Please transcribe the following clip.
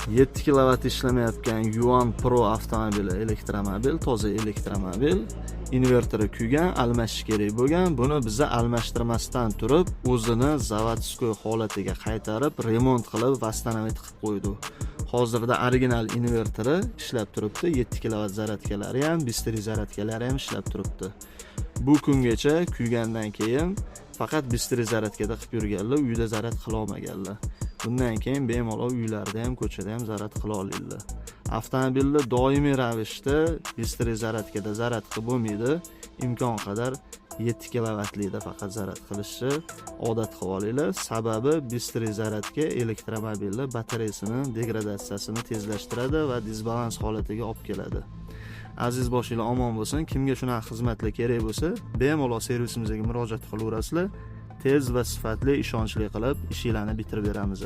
7 kilovat ishlamayotgan Yuan Pro avtomobili elektromobil, toza elektromobil. Invertori kuygan, almashish kerak bo'lgan. Buni biza almashtirmasdan turib, o'zini zavodskoy holatiga qaytarib, remont qilib, восстановить qilib qo'ydi. Hozirda original invertori ishlab turibdi. 7 kilovat zaryadkalari ham, bistri zaryadkalari ham ishlab turibdi. Bu kungacha kuygandan keyin faqat bistri zaryadkada qilib yurganlar, uyda zaryad qila olmaganlar. Bundan keyin bemalol uylarda ham, ko'chada ham zaryad qila olinglar. Avtomobilni doimiy ravishda bistri zaryadkada zaryad qilib bo'lmaydi. Imkon qadar 7 kilovatlikda faqat zaryad qilishni odat qilib olinglar. Sababi bistri zaryadka elektromobilni batareyasini degradatsiyasini tezlashtiradi va disbalans holatiga olib keladi. Aziz boshinglar omon bo'lsin. Kimga shunaqa xizmatlar kerak bo'lsa, bemalol servisimizga murojaat qilaverasizlar. Tez va sifatli, ishonchli qilib ishinglarni bitirib beramiz.